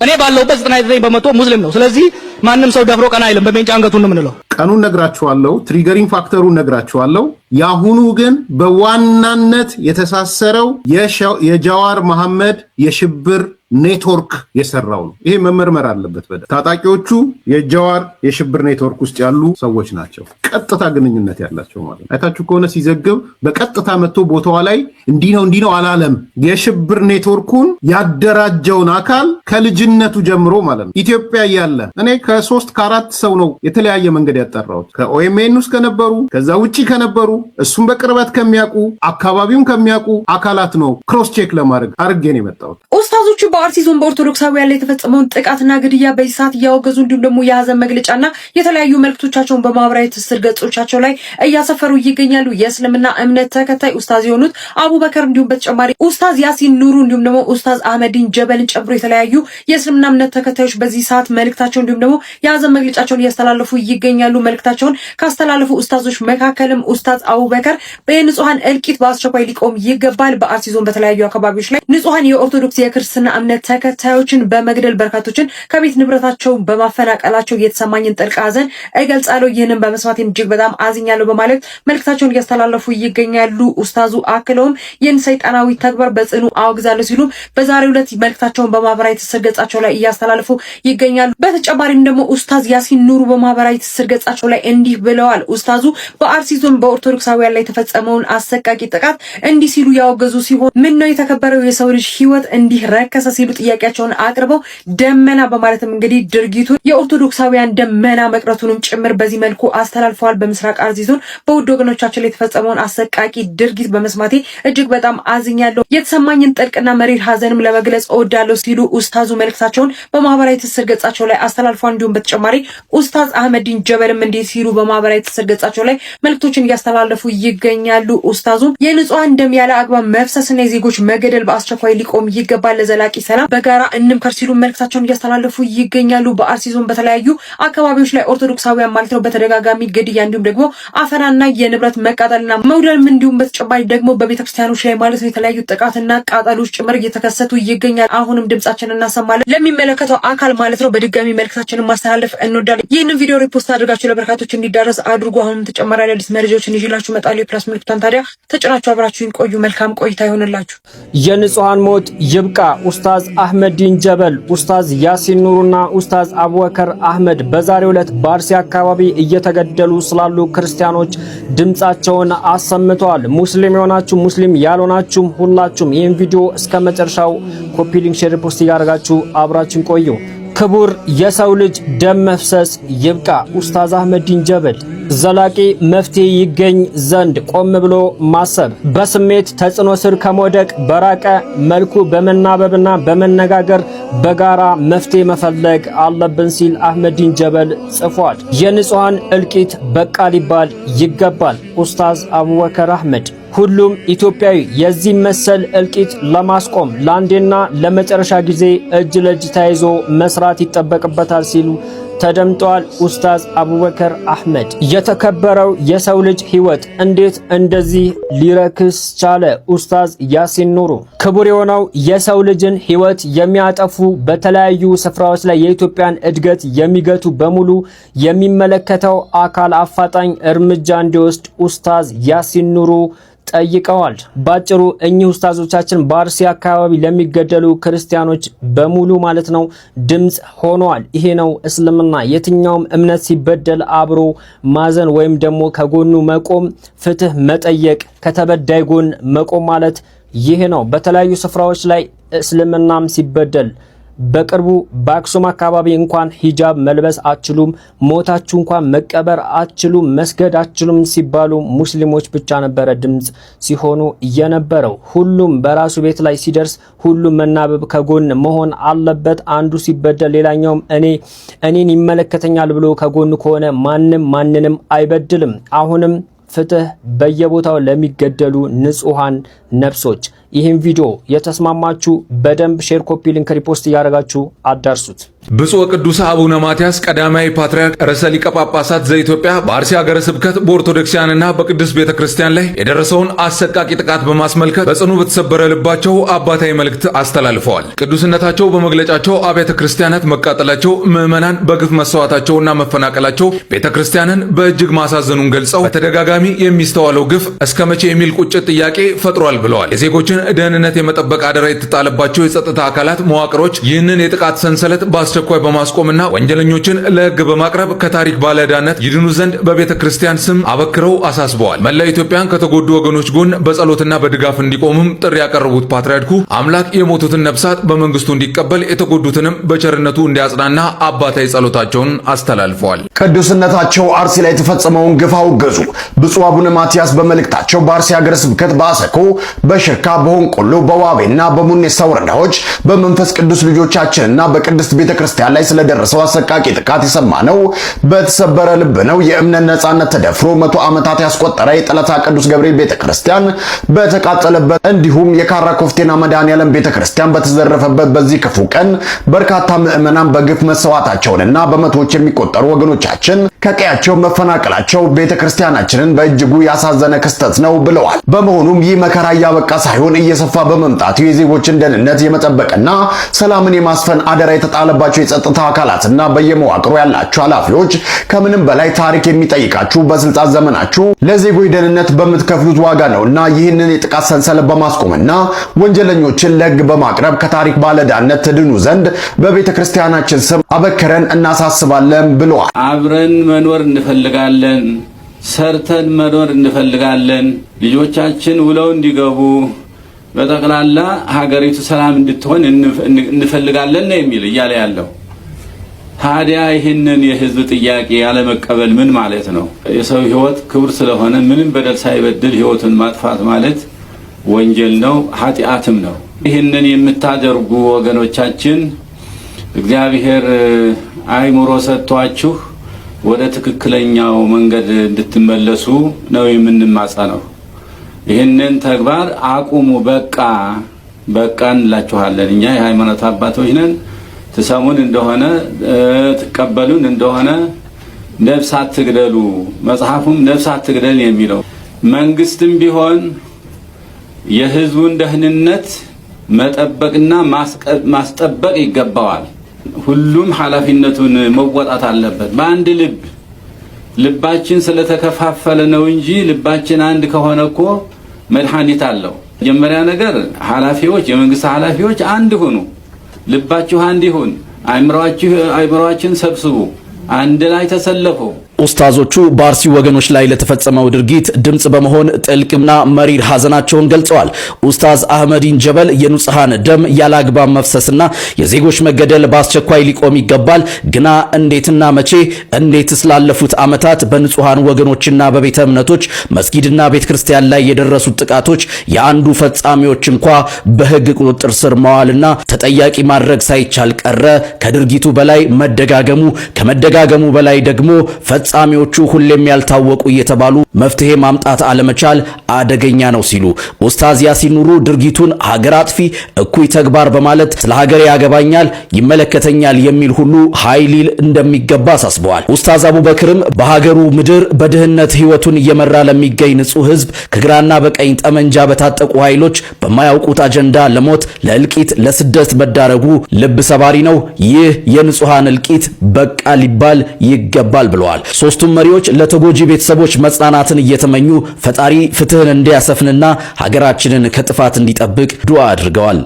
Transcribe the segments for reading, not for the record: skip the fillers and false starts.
እኔ ባለውበት 99% ሙስሊም ነው። ስለዚህ ማንም ሰው ደፍሮ ቀና አይልም። በሜንጫ አንገቱን ነው የምንለው። ቀኑን ነግራችኋለሁ፣ ትሪገሪንግ ፋክተሩን ነግራችኋለሁ። ያሁኑ ግን በዋናነት የተሳሰረው የጃዋር መሐመድ የሽብር ኔትወርክ የሰራው ነው። ይሄ መመርመር አለበት በደንብ። ታጣቂዎቹ የጃዋር የሽብር ኔትወርክ ውስጥ ያሉ ሰዎች ናቸው፣ ቀጥታ ግንኙነት ያላቸው ማለት ነው። አይታችሁ ከሆነ ሲዘግብ በቀጥታ መጥቶ ቦታዋ ላይ እንዲህ ነው አላለም። የሽብር ኔትወርኩን ያደራጀውን አካል ከልጅነቱ ጀምሮ ማለት ነው ኢትዮጵያ እያለ እኔ ከ3 ከ4 ሰው ነው የተለያየ መንገድ ያጠራሁት። ከኦኤምኤን ውስጥ ከነበሩ ከዛ ውጪ ከነበሩ እሱም በቅርበት ከሚያውቁ አካባቢውን ከሚያውቁ አካላት ነው ክሮስ ቼክ ለማድረግ አርጌ ነው የመጣሁት። ኡስታዞቹ በአርሲ ዞን በኦርቶዶክሳውያን ላይ የተፈጸመውን ጥቃትና ግድያ በዚህ ሰዓት እያወገዙ እንዲሁም ደግሞ የሀዘን መግለጫና የተለያዩ መልእክቶቻቸውን በማህበራዊ ትስስር ገጾቻቸው ላይ እያሰፈሩ ይገኛሉ። የእስልምና እምነት ተከታይ ኡስታዝ የሆኑት አቡበከር እንዲሁም በተጨማሪ ኡስታዝ ያሲን ኑሩ እንዲሁም ደግሞ ኡስታዝ አህመዲን ጀበልን ጨምሮ የተለያዩ የእስልምና እምነት ተከታዮች በዚህ ሰዓት መልእክታቸው እንዲሁም ደግሞ የሀዘን መግለጫቸውን እያስተላለፉ ይገኛሉ። መልእክታቸውን ካስተላለፉ ኡስታዞች መካከልም ኡስታዝ አቡበከር በንጹሃን እልቂት በአስቸኳይ ሊቆም ይገባል። በአርሲ ዞን በተለያዩ አካባቢዎች ላይ ንጹሃን የኦርቶዶክስ የክርስትና እምነት ተከታዮችን በመግደል በርካቶችን ከቤት ንብረታቸው በማፈናቀላቸው የተሰማኝን ጥልቅ ሐዘን እገልጻለሁ። ይህንን በመስማቴም እጅግ በጣም አዝኛለሁ በማለት መልእክታቸውን እያስተላለፉ ይገኛሉ። ኡስታዙ አክለውም ይህን ሰይጣናዊ ተግባር በጽኑ አወግዛለሁ ሲሉ በዛሬው ዕለት መልእክታቸውን በማህበራዊ ትስስር ገጻቸው ላይ እያስተላለፉ ይገኛሉ። በተጨማሪም ደግሞ ኡስታዝ ያሲን ኑሩ በማህበራዊ ትስስር ገጻቸው ላይ እንዲህ ብለዋል። ኡስታዙ በአርሲ ዞን በኦርቶዶክሳውያን ላይ የተፈጸመውን አሰቃቂ ጥቃት እንዲህ ሲሉ ያወገዙ ሲሆን ምን ነው የተከበረው የሰው ልጅ ህይወት እንዲህ ረከሰ ሲሉ ጥያቄያቸውን አቅርበው ደመና በማለትም እንግዲህ ድርጊቱ የኦርቶዶክሳውያን ደመና መቅረቱንም ጭምር በዚህ መልኩ አስተላልፈዋል። በምስራቅ አርሲ ዞን በውድ ወገኖቻችን ላይ የተፈጸመውን አሰቃቂ ድርጊት በመስማቴ እጅግ በጣም አዝኛለሁ፣ የተሰማኝን ጥልቅና መሪር ሐዘንም ለመግለጽ እወዳለሁ ሲሉ ኡስታዙ መልእክታቸውን በማህበራዊ ትስስር ገጻቸው ላይ አስተላልፈዋል። እንዲሁም በተጨማሪ ኡስታዝ አህመዲን ጀበልም እንዲህ ሲሉ በማህበራዊ ትስስር ገጻቸው ላይ መልእክቶችን እያስተላለፉ ይገኛሉ። ኡስታዙም የንጹሃን ደም ያለ አግባብ መፍሰስና የዜጎች መገደል በአስቸኳይ ሊቆም ይገባል፣ ለዘላቂ ሰላም በጋራ እንምከር ሲሉ መልእክታቸውን እያስተላለፉ ይገኛሉ። በአርሲ ዞን በተለያዩ አካባቢዎች ላይ ኦርቶዶክሳውያን ማለት ነው በተደጋጋሚ ግድያ እንዲሁም ደግሞ አፈናና የንብረት መቃጠልና መውደም እንዲሁም በተጨማሪ ደግሞ በቤተክርስቲያኖች ላይ ማለት ነው የተለያዩ ጥቃትና ቃጠሎች ጭምር እየተከሰቱ ይገኛል። አሁንም ድምጻችንን እናሰማለን ለሚመለከተው አካል ማለት ነው። በድጋሚ መልእክታችንን ማስተላለፍ እንወዳለን። ይህንን ቪዲዮ ሪፖስት አድርጋችሁ ለበርካቶች እንዲዳረስ አድርጉ። አሁንም ተጨማሪ አዳዲስ መረጃዎችን ይዤላችሁ እመጣለሁ። የፕላስ ምልክቱን ታዲያ ተጭናችሁ አብራችሁን ቆዩ። መልካም ቆይታ ይሆንላችሁ። የንጹሃን ሞት ይብቃ። ኡስታዝ አህመዲን ጀበል፣ ኡስታዝ ያሲን ኑሩና ኡስታዝ አቡበከር አህመድ በዛሬው ዕለት በአርሲ አካባቢ እየተገደሉ ስላሉ ክርስቲያኖች ድምጻቸውን አሰምተዋል። ሙስሊም የሆናችሁ ሙስሊም ያልሆናችሁም ሁላችሁም ይህን ቪዲዮ እስከ መጨረሻው ኮፒ ሊንክ ሼር ፖስት እያደረጋችሁ አብራችሁን ቆዩ። ክቡር የሰው ልጅ ደም መፍሰስ ይብቃ። ኡስታዝ አህመዲን ጀበል ዘላቂ መፍትሄ ይገኝ ዘንድ ቆም ብሎ ማሰብ፣ በስሜት ተጽዕኖ ስር ከመውደቅ በራቀ መልኩ በመናበብና በመነጋገር በጋራ መፍትሄ መፈለግ አለብን ሲል አህመዲን ጀበል ጽፏል። የንጹሃን እልቂት በቃ ሊባል ይገባል። ኡስታዝ አቡበከር አህመድ ሁሉም ኢትዮጵያዊ የዚህ መሰል እልቂት ለማስቆም ለአንዴና ለመጨረሻ ጊዜ እጅ ለእጅ ተያይዞ መስራት ይጠበቅበታል ሲሉ ተደምጠዋል። ኡስታዝ አቡበከር አህመድ የተከበረው የሰው ልጅ ህይወት እንዴት እንደዚህ ሊረክስ ቻለ? ኡስታዝ ያሲን ኑሩ ክቡር የሆነው የሰው ልጅን ህይወት የሚያጠፉ በተለያዩ ስፍራዎች ላይ የኢትዮጵያን እድገት የሚገቱ በሙሉ የሚመለከተው አካል አፋጣኝ እርምጃ እንዲወስድ ኡስታዝ ያሲን ኑሩ ጠይቀዋል። ባጭሩ እኚህ ኡስታዞቻችን በአርሲ አካባቢ ለሚገደሉ ክርስቲያኖች በሙሉ ማለት ነው ድምጽ ሆነዋል። ይሄ ነው እስልምና። የትኛውም እምነት ሲበደል አብሮ ማዘን ወይም ደግሞ ከጎኑ መቆም፣ ፍትህ መጠየቅ፣ ከተበዳይ ጎን መቆም ማለት ይሄ ነው። በተለያዩ ስፍራዎች ላይ እስልምናም ሲበደል በቅርቡ በአክሱም አካባቢ እንኳን ሂጃብ መልበስ አትችሉም፣ ሞታችሁ እንኳን መቀበር አትችሉም፣ መስገድ አትችሉም ሲባሉ ሙስሊሞች ብቻ ነበረ ድምጽ ሲሆኑ የነበረው። ሁሉም በራሱ ቤት ላይ ሲደርስ ሁሉም መናበብ ከጎን መሆን አለበት። አንዱ ሲበደል ሌላኛውም እኔን ይመለከተኛል ብሎ ከጎን ከሆነ ማንም ማንንም አይበድልም። አሁንም ፍትህ በየቦታው ለሚገደሉ ንጹሃን ነፍሶች ይህን ቪዲዮ የተስማማችሁ በደንብ ሼር፣ ኮፒ ሊንክ፣ ሪፖስት እያደረጋችሁ አዳርሱት። ብፁዕ ቅዱስ አቡነ ማትያስ ቀዳማዊ ፓትርያርክ ርዕሰ ሊቀ ጳጳሳት ዘኢትዮጵያ በአርሲ ሀገረ ስብከት በኦርቶዶክሳውያንና በቅድስት ቤተክርስቲያን ላይ የደረሰውን አሰቃቂ ጥቃት በማስመልከት በጽኑ በተሰበረ ልባቸው አባታዊ መልእክት አስተላልፈዋል። ቅዱስነታቸው በመግለጫቸው አብያተ ክርስቲያናት መቃጠላቸው፣ ምዕመናን በግፍ መሰዋታቸውና መፈናቀላቸው ቤተክርስቲያንን በእጅግ ማሳዘኑን ገልጸው በተደጋጋሚ የሚስተዋለው ግፍ እስከ መቼ የሚል ቁጭት ጥያቄ ፈጥሯል ብለዋል። የዜጎችን ደህንነት የመጠበቅ አደራ የተጣለባቸው የጸጥታ አካላት መዋቅሮች ይህንን የጥቃት ሰንሰለት በአስቸኳይ በማስቆምና ወንጀለኞችን ለሕግ በማቅረብ ከታሪክ ባለዕዳነት ይድኑ ዘንድ በቤተ ክርስቲያን ስም አበክረው አሳስበዋል። መላው ኢትዮጵያን ከተጎዱ ወገኖች ጎን በጸሎትና በድጋፍ እንዲቆሙም ጥሪ ያቀረቡት ፓትርያርኩ አምላክ የሞቱትን ነፍሳት በመንግስቱ እንዲቀበል የተጎዱትንም በቸርነቱ እንዲያጽናና አባታዊ ጸሎታቸውን አስተላልፈዋል። ቅዱስነታቸው አርሲ ላይ የተፈጸመውን ግፍ አወገዙ። ብፁዕ አቡነ ማትያስ በመልእክታቸው በአርሲ ሀገረ ስብከት በአሰኮ፣ በሽርካ፣ በሆንቆሎ፣ በዋቤና በሙኔሳ ወረዳዎች በመንፈስ ቅዱስ ልጆቻችንና በቅድስት ቤተክርስቲያን ላይ ስለደረሰው አሰቃቂ ጥቃት የሰማነው በተሰበረ ልብ ነው። የእምነት ነጻነት ተደፍሮ 100 ዓመታት ያስቆጠረ የጠለታ ቅዱስ ገብርኤል ቤተክርስቲያን በተቃጠለበት እንዲሁም የካራ ኮፍቴና መድኃኔዓለም ቤተክርስቲያን በተዘረፈበት በዚህ ክፉ ቀን በርካታ ምዕመናን በግፍ መሰዋታቸውንና በመቶዎች የሚቆጠሩ ወገኖቻችን ከቀያቸው መፈናቀላቸው ቤተክርስቲያናችንን በእጅጉ ያሳዘነ ክስተት ነው ብለዋል። በመሆኑም ይህ መከራ እያበቃ ሳይሆን እየሰፋ በመምጣቱ የዜጎችን ደህንነት የመጠበቅና ሰላምን የማስፈን አደራ የተጣለባቸው የጸጥታ አካላትና በየመዋቅሩ ያላችሁ ኃላፊዎች ከምንም በላይ ታሪክ የሚጠይቃችሁ በስልጣን ዘመናችሁ ለዜጎች ደህንነት በምትከፍሉት ዋጋ ነውና ይህንን የጥቃት ሰንሰለት በማስቆምና ወንጀለኞችን ለሕግ በማቅረብ ከታሪክ ባለዕዳነት ትድኑ ዘንድ በቤተክርስቲያናችን ስም አበክረን እናሳስባለን ብለዋል። አብረን መኖር እንፈልጋለን። ሰርተን መኖር እንፈልጋለን። ልጆቻችን ውለው እንዲገቡ በጠቅላላ ሀገሪቱ ሰላም እንድትሆን እንፈልጋለን ነው የሚል እያለ ያለው። ታዲያ ይህንን የህዝብ ጥያቄ ያለመቀበል ምን ማለት ነው? የሰው ህይወት ክቡር ስለሆነ ምንም በደል ሳይበድል ህይወቱን ማጥፋት ማለት ወንጀል ነው፣ ኃጢአትም ነው። ይህንን የምታደርጉ ወገኖቻችን እግዚአብሔር አይምሮ ሰጥቷችሁ ወደ ትክክለኛው መንገድ እንድትመለሱ ነው የምንማጸነው። ይህንን ተግባር አቁሙ፣ በቃ እንላችኋለን። እኛ የሃይማኖት አባቶች ነን። ትሰሙን እንደሆነ ትቀበሉን እንደሆነ ነፍስ አትግደሉ፣ መጽሐፉም ነፍስ አትግደል የሚለው መንግስትም ቢሆን የህዝቡን ደህንነት መጠበቅና ማስጠበቅ ይገባዋል። ሁሉም ኃላፊነቱን መወጣት አለበት። በአንድ ልባችን ስለተከፋፈለ ነው እንጂ ልባችን አንድ ከሆነ እኮ መድኃኒት አለው። መጀመሪያ ነገር ኃላፊዎች፣ የመንግስት ኃላፊዎች አንድ ሁኑ፣ ልባችሁ አንድ ይሁን፣ አይምሮአችን ሰብስቡ፣ አንድ ላይ ተሰለፉ። ኡስታዞቹ በአርሲ ወገኖች ላይ ለተፈጸመው ድርጊት ድምጽ በመሆን ጥልቅና መሪር ሀዘናቸውን ገልጸዋል። ኡስታዝ አህመዲን ጀበል የንጹሃን ደም ያላግባብ መፍሰስና የዜጎች መገደል በአስቸኳይ ሊቆም ይገባል፣ ግና እንዴትና መቼ? እንዴት ስላለፉት ዓመታት በንጹሃን ወገኖችና በቤተ እምነቶች መስጊድና ቤተክርስቲያን ላይ የደረሱት ጥቃቶች የአንዱ ፈጻሚዎች እንኳ በህግ ቁጥጥር ስር መዋልና ተጠያቂ ማድረግ ሳይቻል ቀረ? ከድርጊቱ በላይ መደጋገሙ፣ ከመደጋገሙ በላይ ደግሞ ፈጻሚዎቹ ሁሌም ያልታወቁ እየተባሉ መፍትሄ ማምጣት አለመቻል አደገኛ ነው ሲሉ ኡስታዝ ያሲን ኑሩ ድርጊቱን ሀገር አጥፊ እኩይ ተግባር በማለት ስለ ሀገር ያገባኛል ይመለከተኛል የሚል ሁሉ ኃይል እንደሚገባ አሳስበዋል። ኡስታዝ አቡበክርም በሀገሩ ምድር በድህነት ህይወቱን እየመራ ለሚገኝ ንጹህ ህዝብ ከግራና በቀኝ ጠመንጃ በታጠቁ ኃይሎች በማያውቁት አጀንዳ ለሞት፣ ለእልቂት፣ ለስደት መዳረጉ ልብ ሰባሪ ነው። ይህ የንጹሃን እልቂት በቃ ሊባል ይገባል ብለዋል። ሶስቱም መሪዎች ለተጎጂ ቤተሰቦች መጽናናትን እየተመኙ ፈጣሪ ፍትህን እንዲያሰፍንና ሀገራችንን ከጥፋት እንዲጠብቅ ዱዓ አድርገዋል።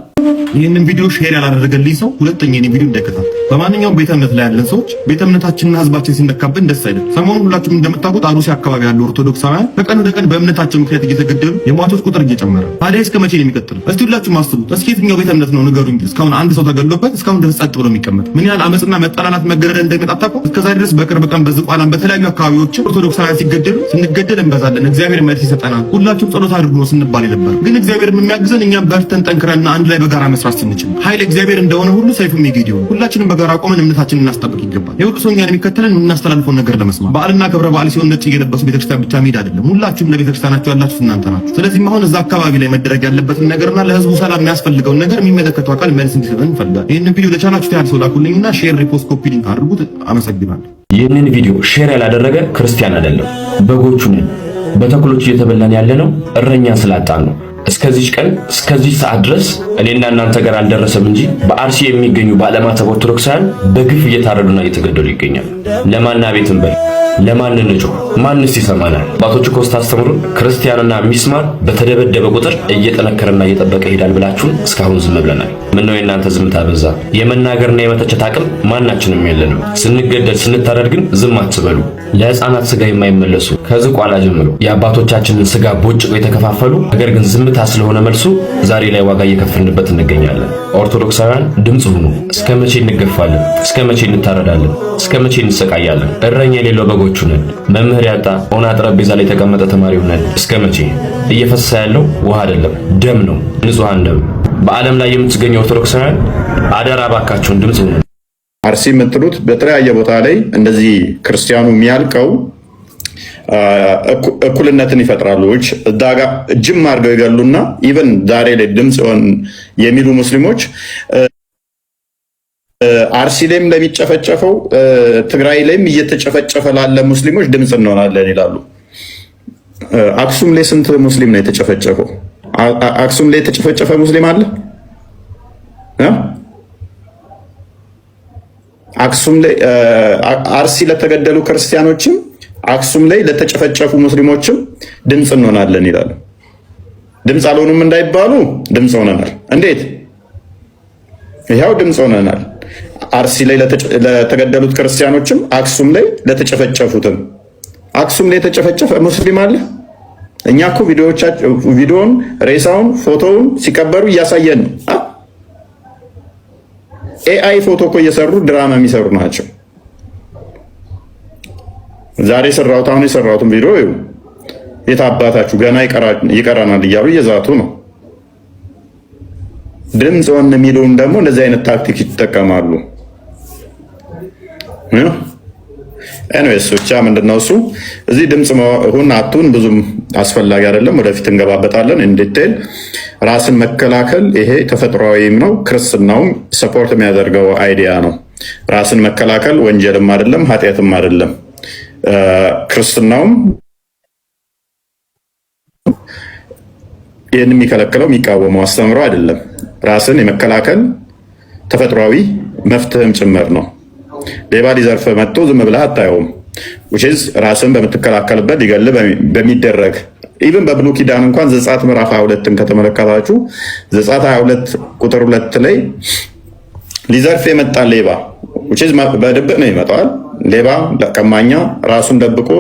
ይህንን ቪዲዮ ሼር ያላደረገልኝ ሰው ሁለተኛ የኔ ቪዲዮ እንዳይከታተል። በማንኛውም ቤተ እምነት ላይ ያለን ሰዎች ቤተ እምነታችንና ህዝባችን ሲነካብን ደስ አይልም። ሰሞኑን ሁላችሁም እንደምታውቁት አሩሲ አካባቢ ያሉ ኦርቶዶክሳውያን ከቀን ወደ ቀን በእምነታቸው ምክንያት እየተገደሉ የሟቾች ቁጥር እየጨመረ፣ ታዲያ እስከ መቼ ነው የሚቀጥለው? እስቲ ሁላችሁም አስቡት። እስኪ የትኛው ቤተ እምነት ነው ንገሩኝ፣ እስካሁን አንድ ሰው ተገድሎበት እስካሁን ድረስ ጸጥ ብሎ የሚቀመጥ? ምን ያህል አመጽና መጠላላት መገደል እንደሚመጣ ታውቁ? እስከዛ ድረስ በቅርብ ቀን በዝቋላም በተለያዩ አካባቢዎች ኦርቶዶክሳውያን ሲገደሉ ስንገደል እንበዛለን፣ እግዚአብሔር መልስ ይሰጠናል፣ ሁላችሁም ጸሎት አድርጉ ነው ስንባል ነበር። ግን እግዚአብሔር የሚያግዘን እኛም በርተን ጠንክረንና አንድ ላይ በጋራ መስራት ስንችል ኃይል እግዚአብሔር እንደሆነ ሁሉ ሰይፉም የጌዴዎን ሁላችንም በጋራ ቆመን እምነታችንን እናስጠብቅ ይገባል። የሁሉ ሰው እኛን የሚከተለን የምናስተላልፈውን ነገር ለመስማት በዓልና ክብረ በዓል ሲሆን ነጭ እየለበሱ ቤተክርስቲያን ብቻ መሄድ አይደለም። ሁላችሁም ለቤተክርስቲያናችሁ ያላችሁ እናንተ ናችሁ። ስለዚህ አሁን እዛ አካባቢ ላይ መደረግ ያለበትን ነገርና ለህዝቡ ሰላም የሚያስፈልገውን ነገር የሚመለከተው አካል መልስ እንዲሰጠን እንፈልጋለን። ይህንን ቪዲዮ ለቻናችሁ ያህል ሰው ላኩልኝና ሼር፣ ሪፖስት፣ ኮፒ ሊንክ አድርጉት። አመሰግናለሁ። ይህንን ቪዲዮ ሼር ያላደረገ ክርስቲያን አይደለም። በጎቹ ነን። በተኩሎች እየተበላን ያለነው እረኛ ስላጣን ነው። እስከዚህ ቀን እስከዚህ ሰዓት ድረስ እኔና እናንተ ጋር አልደረሰም እንጂ በአርሲ የሚገኙ ባለማተብ ኦርቶዶክሳውያን በግፍ እየታረዱና እየተገደሉ ይገኛሉ። ለማን አቤት እንበል? ለማን እንጮህ? ማንስ ይሰማናል? አባቶች እኮ ስታስተምሩን ክርስቲያንና ሚስማር በተደበደበ ቁጥር እየጠነከረና እየጠበቀ ይሄዳል ብላችሁን እስካሁን ዝም ብለናል። ምነው የእናንተ ዝምታ በዛ? የመናገርና የመተቸት አቅም ማናችንም የለንም። ስንገደል ስንታረድ ግን ዝም አትበሉ። ለሕፃናት ስጋ የማይመለሱ ከዝቋላ ጀምሮ የአባቶቻችንን ስጋ ቦጭቆ የተከፋፈሉ ነገር ግን ዝምታ ስለሆነ መልሱ ዛሬ ላይ ዋጋ እየከፈልንበት እንገኛለን። ኦርቶዶክሳውያን ድምፅ ሁኑ። እስከ መቼ እንገፋለን? እስከ መቼ እንታረዳለን? እስከ መቼ እንሰቃያለን? እረኛ የሌለው በጎቹ ነን። መምህር ያጣ ኦና ጠረጴዛ ላይ የተቀመጠ ተማሪው ነን። እስከ መቼ? እየፈሰሰ ያለው ውሃ አይደለም ደም ነው፣ ንጹሃን ደም። በዓለም ላይ የምትገኙ ኦርቶዶክሳውያን አደራ ባካችሁን ድምፅ ሁኑ። አርሲ የምትሉት በተለያየ ቦታ ላይ እንደዚህ ክርስቲያኑ የሚያልቀው እኩልነትን ይፈጥራሉ። እዳጋ ጅም አድርገው ይገሉና ኢቨን ዛሬ ላይ ድምፅ የሚሉ ሙስሊሞች አርሲ ላይም ለሚጨፈጨፈው ትግራይ ላይም እየተጨፈጨፈ ላለ ሙስሊሞች ድምፅ እንሆናለን ይላሉ። አክሱም ላይ ስንት ሙስሊም ነው የተጨፈጨፈው? አክሱም ላይ የተጨፈጨፈ ሙስሊም አለ? አክሱም ላይ አርሲ ለተገደሉ ክርስቲያኖችም አክሱም ላይ ለተጨፈጨፉ ሙስሊሞችም ድምፅ እንሆናለን ይላሉ። ድምፅ አልሆኑም እንዳይባሉ ድምፅ ሆነናል። እንዴት? ይሄው ድምፅ ሆነናል። አርሲ ላይ ለተገደሉት ክርስቲያኖችም አክሱም ላይ ለተጨፈጨፉትም። አክሱም ላይ የተጨፈጨፈ ሙስሊም አለ? እኛ እኮ ቪዲዮውን፣ ሬሳውን፣ ፎቶውን ሲቀበሩ እያሳየን ነው። ኤአይ ፎቶ እኮ እየሰሩ ድራማ የሚሰሩ ናቸው። ዛሬ ሰራሁት አሁን የሰራሁትን ቪዲዮ የት አባታችሁ ገና ይቀራናል እያሉ እየዛቱ ነው። ድምፅ ሆን የሚሉን ደግሞ እንደዚህ አይነት ታክቲክ ይጠቀማሉ። ኤኒዌይስ ብቻ ምንድነው እሱ እዚህ ድምፅ ሁን አቱን ብዙም አስፈላጊ አይደለም። ወደፊት እንገባበታለን እንዲቴል። ራስን መከላከል ይሄ ተፈጥሯዊም ነው፣ ክርስትናውም ሰፖርት የሚያደርገው አይዲያ ነው። ራስን መከላከል ወንጀልም አይደለም ኃጢአትም አይደለም። ክርስትናውም ይህን የሚከለክለው የሚቃወመው አስተምሮ አይደለም። ራስን የመከላከል ተፈጥሯዊ መፍትህም ጭምር ነው። ሌባ ሊዘርፍ መጥቶ ዝም ብለህ አታየውም። ውችዝ ራስን በምትከላከልበት ሊገል በሚደረግ ኢቭን በብሉይ ኪዳን እንኳን ዘጸአት ምዕራፍ 22ን ከተመለከታችሁ ዘጸአት 22 ቁጥር 2 ላይ ሊዘርፍ የመጣ ሌባ ውችዝ በድብቅ ነው ይመጣዋል። ሌባ ቀማኛ ራሱን ደብቆ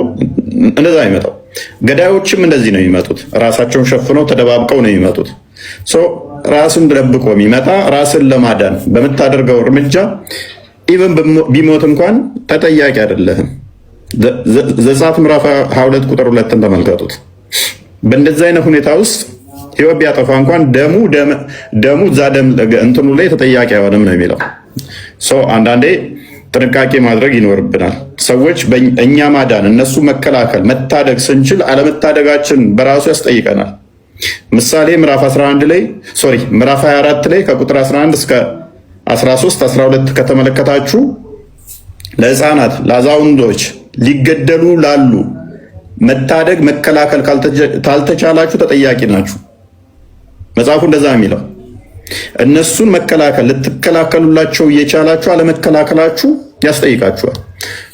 እንደዛ ይመጣው። ገዳዮችም እንደዚህ ነው የሚመጡት። ራሳቸውን ሸፍነው ተደባብቀው ነው የሚመጡት። ራስን ደብቆ የሚመጣ ራስን ለማዳን በምታደርገው እርምጃ ኢቨን ቢሞት እንኳን ተጠያቂ አይደለህም። ዘጸአት ምዕራፍ 22 ቁጥር 2ን ተመልከቱት። በእንደዚህ አይነት ሁኔታ ውስጥ ሕይወት ቢያጠፋ እንኳን ደሙ እዛ ደም እንትኑ ላይ ተጠያቂ አይሆንም ነው የሚለው። አንዳንዴ ጥንቃቄ ማድረግ ይኖርብናል። ሰዎች እኛ ማዳን እነሱ መከላከል መታደግ ስንችል አለመታደጋችን በራሱ ያስጠይቀናል። ምሳሌ ምዕራፍ 24 ላይ ከቁጥር 11 እስከ 13 12 ከተመለከታችሁ ለሕፃናት ለአዛውንቶች ሊገደሉ ላሉ መታደግ መከላከል ካልተቻላችሁ ተጠያቂ ናችሁ። መጽሐፉ እንደዛ የሚለው እነሱን መከላከል ልትከላከሉላቸው እየቻላችሁ አለመከላከላችሁ ያስጠይቃችኋል።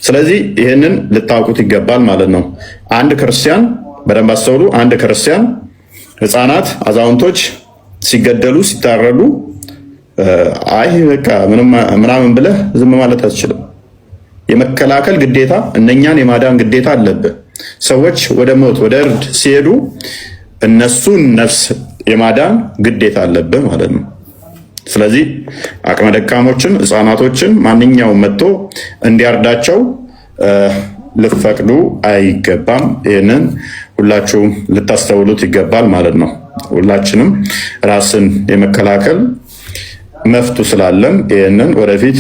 ስለዚህ ይህንን ልታውቁት ይገባል ማለት ነው። አንድ ክርስቲያን በደንብ አስተውሉ። አንድ ክርስቲያን ሕፃናት፣ አዛውንቶች ሲገደሉ ሲታረዱ አይ በቃ ምናምን ብለህ ዝም ማለት አትችልም። የመከላከል ግዴታ እነኛን የማዳን ግዴታ አለብህ። ሰዎች ወደ ሞት ወደ እርድ ሲሄዱ እነሱን ነፍስ የማዳን ግዴታ አለብህ ማለት ነው። ስለዚህ አቅመ ደካሞችን፣ ሕፃናቶችን ማንኛውም መጥቶ እንዲያርዳቸው ልፈቅዱ አይገባም። ይህንን ሁላችሁም ልታስተውሉት ይገባል ማለት ነው። ሁላችንም ራስን የመከላከል መፍቱ ስላለን ይህንን ወደፊት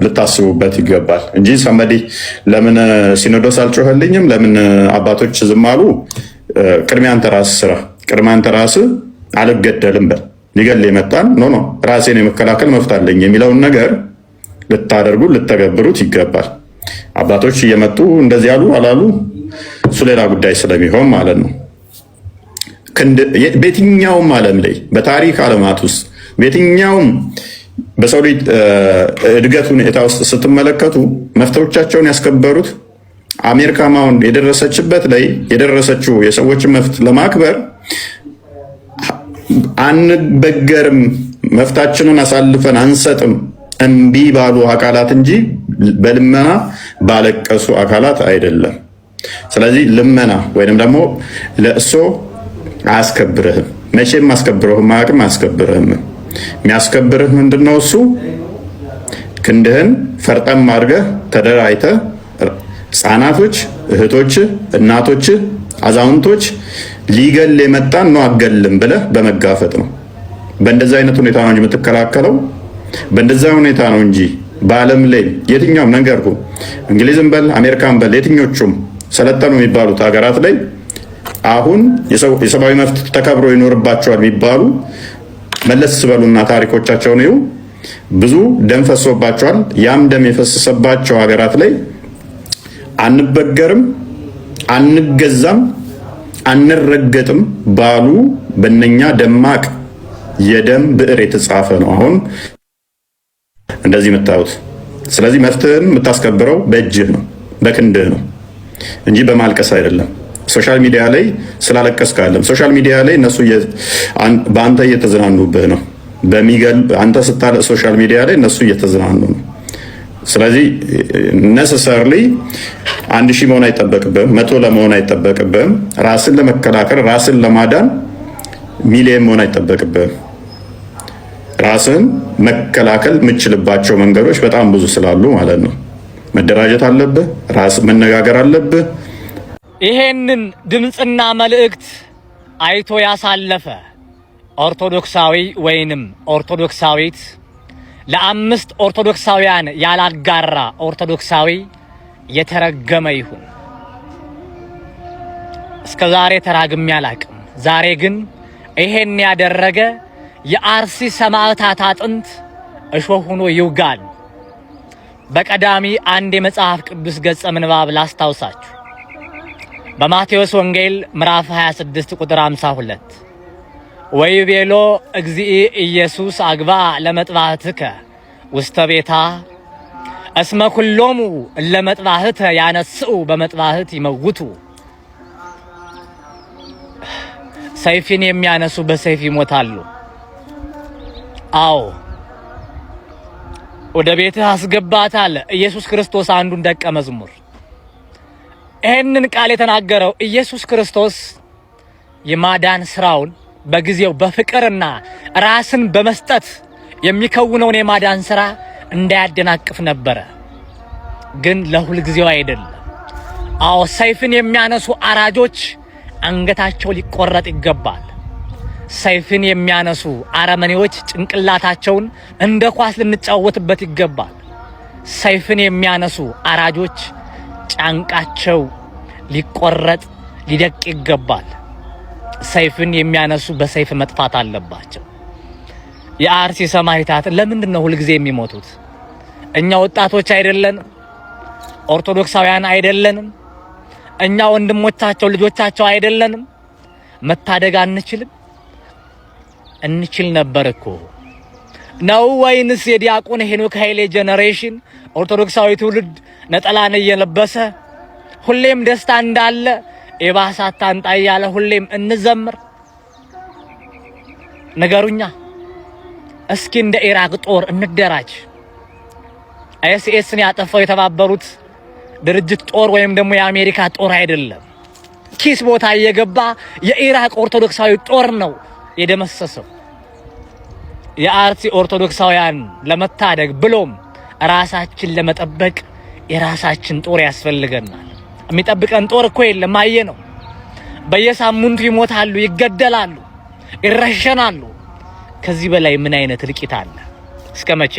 ልታስቡበት ይገባል እንጂ ሰመዲ ለምን ሲኖዶስ አልጮኸልኝም፣ ለምን አባቶች ዝም አሉ? ቅድሚያ አንተ ራስህ ስራ፣ ቅድሚያ አንተ ራስህ አልገደልም በል። ሊገል የመጣን ኖ ራሴን የመከላከል መብት አለኝ የሚለውን ነገር ልታደርጉ ልተገብሩት ይገባል። አባቶች እየመጡ እንደዚህ ያሉ አላሉ እሱ ሌላ ጉዳይ ስለሚሆን ማለት ነው። በየትኛውም ዓለም ላይ በታሪክ ዓለማት ውስጥ በየትኛውም በሰው ልጅ እድገት ሁኔታ ውስጥ ስትመለከቱ መፍትሄዎቻቸውን ያስከበሩት አሜሪካ አሁን የደረሰችበት ላይ የደረሰችው የሰዎችን መፍት ለማክበር አንበገርም፣ መፍታችንን አሳልፈን አንሰጥም እምቢ ባሉ አካላት እንጂ በልመና ባለቀሱ አካላት አይደለም። ስለዚህ ልመና ወይንም ደግሞ ለእሶ አያስከብርህም፣ መቼም አስከብረህም አያውቅም፣ አያስከብርህም። የሚያስከብርህ ምንድነው? እሱ ክንድህን ፈርጠም አድርገህ ተደራጅተህ ህፃናቶች፣ እህቶች፣ እናቶች፣ አዛውንቶች ሊገል የመጣን ነው አገልም ብለህ በመጋፈጥ ነው። በእንደዛ አይነት ሁኔታ ነው እንጂ የምትከላከለው፣ በእንደዛ ሁኔታ ነው እንጂ በዓለም ላይ የትኛውም ነገር እንግሊዝም በል አሜሪካን በል የትኞቹም ሰለጠኑ የሚባሉት ሀገራት ላይ አሁን የሰብአዊ መብት ተከብሮ ይኖርባቸዋል የሚባሉ መለስ በሉና ታሪኮቻቸውን ይሁ ብዙ ደም ፈሶባቸዋል። ያም ደም የፈሰሰባቸው ሀገራት ላይ አንበገርም፣ አንገዛም፣ አንረገጥም ባሉ በእነኛ ደማቅ የደም ብዕር የተጻፈ ነው አሁን እንደዚህ የምታዩት። ስለዚህ መፍትህን የምታስከብረው በእጅህ ነው፣ በክንድህ ነው እንጂ በማልቀስ አይደለም። ሶሻል ሚዲያ ላይ ስላለቀስክ አይደለም። ሶሻል ሚዲያ ላይ እነሱ በአንተ እየተዝናኑብህ ነው። አንተ ስታለቅ ሶሻል ሚዲያ ላይ እነሱ እየተዝናኑ ነው። ስለዚህ ነሰሰርሊ 1000 መሆን አይጠበቅብህም፣ 100 ለመሆን አይጠበቅብህም። ራስን ለመከላከል ራስን ለማዳን ሚሊየን መሆን አይጠበቅብህም። ራስን መከላከል የምችልባቸው መንገዶች በጣም ብዙ ስላሉ ማለት ነው። መደራጀት አለብህ፣ ራስ መነጋገር አለብህ። ይሄንን ድምፅና መልእክት አይቶ ያሳለፈ ኦርቶዶክሳዊ ወይንም ኦርቶዶክሳዊት ለአምስት ኦርቶዶክሳውያን ያላጋራ ኦርቶዶክሳዊ የተረገመ ይሁን። እስከ ዛሬ ተራግሜ አላቅም። ዛሬ ግን ይሄን ያደረገ የአርሲ ሰማዕታት አጥንት እሾህ ሆኖ ይውጋል። በቀዳሚ አንድ የመጽሐፍ ቅዱስ ገጸ ምንባብ ላስታውሳችሁ። በማቴዎስ ወንጌል ምዕራፍ 26 ቁጥር 52 ወይቤሎ እግዚእ ኢየሱስ አግባ ለመጥባህትከ ውስተ ቤታ እስመ ኩሎሙ ለመጥባህተ ያነስኡ በመጥባህት ይመውቱ። ሰይፍን የሚያነሱ በሰይፍ ይሞታሉ። አዎ ወደ ቤትህ አስገባት አለ ኢየሱስ ክርስቶስ አንዱን ደቀ መዝሙር። ይህንን ቃል የተናገረው ኢየሱስ ክርስቶስ የማዳን ስራውን በጊዜው በፍቅርና ራስን በመስጠት የሚከውነውን የማዳን ስራ እንዳያደናቅፍ ነበረ። ግን ለሁል ጊዜው አይደለም። አዎ ሰይፍን የሚያነሱ አራጆች አንገታቸው ሊቆረጥ ይገባል። ሰይፍን የሚያነሱ አረመኔዎች ጭንቅላታቸውን እንደ ኳስ ልንጫወትበት ይገባል። ሰይፍን የሚያነሱ አራጆች ጫንቃቸው ሊቆረጥ ሊደቅ ይገባል። ሰይፍን የሚያነሱ በሰይፍ መጥፋት አለባቸው። የአርሲ ሰማዕታት ለምንድን ነው ሁልጊዜ የሚሞቱት? እኛ ወጣቶች አይደለንም? ኦርቶዶክሳውያን አይደለንም? እኛ ወንድሞቻቸው ልጆቻቸው አይደለንም? መታደግ አንችልም? እንችል ነበር እኮ ነው ወይንስ የዲያቆን ሄኖክ ኃይሌ ጄኔሬሽን ኦርቶዶክሳዊ ትውልድ ነጠላን እየለበሰ ሁሌም ደስታ እንዳለ የባሳት ታንጣ እያለ ሁሌም እንዘምር? ነገሩኛ እስኪ እንደ ኢራቅ ጦር እንደራጅ። አይኤስኤስን ያጠፋው የተባበሩት ድርጅት ጦር ወይም ደግሞ የአሜሪካ ጦር አይደለም። ኪስ ቦታ እየገባ የኢራቅ ኦርቶዶክሳዊ ጦር ነው የደመሰሰው። የአርሲ ኦርቶዶክሳውያን ለመታደግ ብሎም ራሳችን ለመጠበቅ የራሳችን ጦር ያስፈልገናል። የሚጠብቀን ጦር እኮ የለም። አየ ነው። በየሳምንቱ ይሞታሉ፣ ይገደላሉ፣ ይረሸናሉ። ከዚህ በላይ ምን አይነት እልቂት አለ? እስከ መቼ?